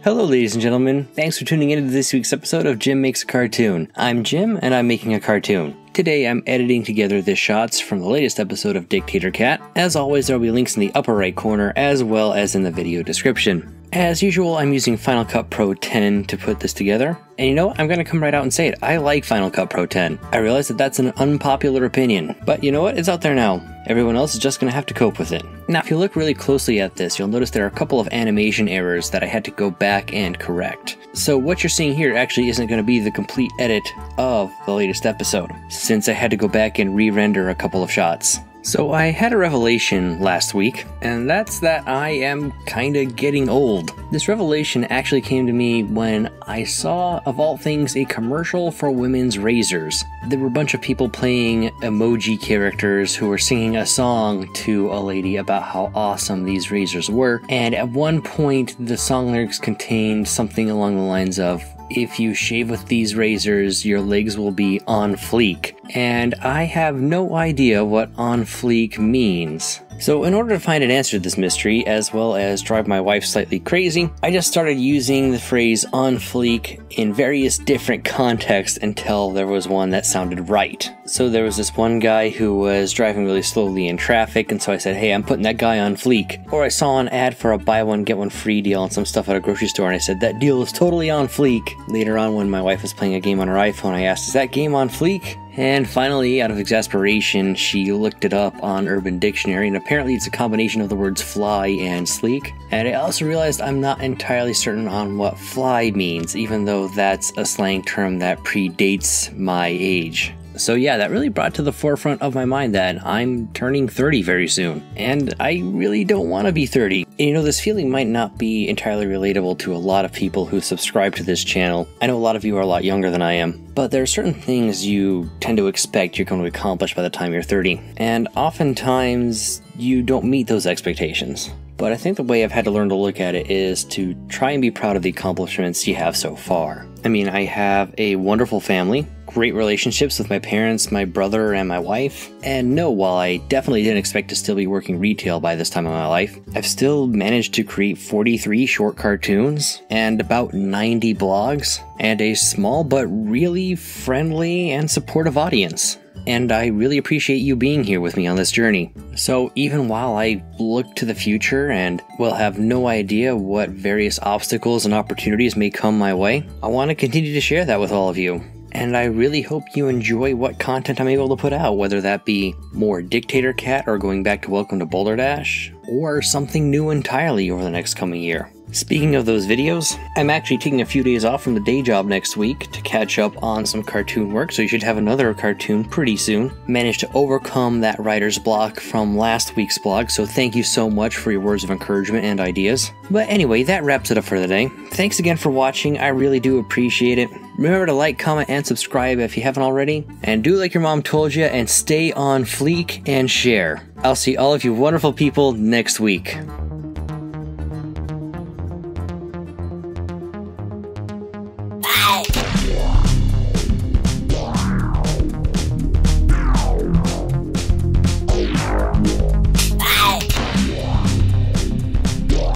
Hello ladies and gentlemen, thanks for tuning into this week's episode of Jim Makes a Cartoon. I'm Jim and I'm making a cartoon. Today I'm editing together the shots from the latest episode of Dictator Cat. As always, there will be links in the upper right corner as well as in the video description. As usual, I'm using Final Cut Pro 10 to put this together. And you know what? I'm going to come right out and say it. I like Final Cut Pro 10. I realize that that's an unpopular opinion. But you know what? It's out there now. Everyone else is just going to have to cope with it. Now, if you look really closely at this, you'll notice there are a couple of animation errors that I had to go back and correct. So what you're seeing here actually isn't going to be the complete edit of the latest episode, since I had to go back and re-render a couple of shots. So I had a revelation last week, and that's that I am kinda getting old. This revelation actually came to me when I saw, of all things, a commercial for women's razors. There were a bunch of people playing emoji characters who were singing a song to a lady about how awesome these razors were, and at one point the song lyrics contained something along the lines of, "If you shave with these razors, your legs will be on fleek." And I have no idea what on fleek means. So in order to find an answer to this mystery, as well as drive my wife slightly crazy, I just started using the phrase on fleek in various different contexts until there was one that sounded right. So there was this one guy who was driving really slowly in traffic, and so I said, "Hey, I'm putting that guy on fleek." Or I saw an ad for a buy one get one free deal on some stuff at a grocery store, and I said, "That deal is totally on fleek." Later on, when my wife was playing a game on her iPhone, I asked, "Is that game on fleek?" And finally, out of exasperation, she looked it up on Urban Dictionary, and apparently it's a combination of the words fly and sleek. And I also realized I'm not entirely certain on what fly means, even though that's a slang term that predates my age. So yeah, that really brought to the forefront of my mind that I'm turning 30 very soon. And I really don't want to be 30. And you know, this feeling might not be entirely relatable to a lot of people who subscribe to this channel. I know a lot of you are a lot younger than I am. But there are certain things you tend to expect you're going to accomplish by the time you're 30. And oftentimes, you don't meet those expectations. But I think the way I've had to learn to look at it is to try and be proud of the accomplishments you have so far. I mean, I have a wonderful family, great relationships with my parents, my brother, and my wife. And no, while I definitely didn't expect to still be working retail by this time in my life, I've still managed to create 43 short cartoons and about 90 blogs and a small but really friendly and supportive audience. And I really appreciate you being here with me on this journey. So even while I look to the future and will have no idea what various obstacles and opportunities may come my way, I want to continue to share that with all of you. And I really hope you enjoy what content I'm able to put out, whether that be more Dictator Cat or going back to Welcome to Boulder Dash, or something new entirely over the next coming year. Speaking of those videos, I'm actually taking a few days off from the day job next week to catch up on some cartoon work, so you should have another cartoon pretty soon. Managed to overcome that writer's block from last week's blog, so thank you so much for your words of encouragement and ideas. But anyway, that wraps it up for the day. Thanks again for watching, I really do appreciate it. Remember to like, comment, and subscribe if you haven't already. And do like your mom told you, and stay on fleek and share. I'll see all of you wonderful people next week.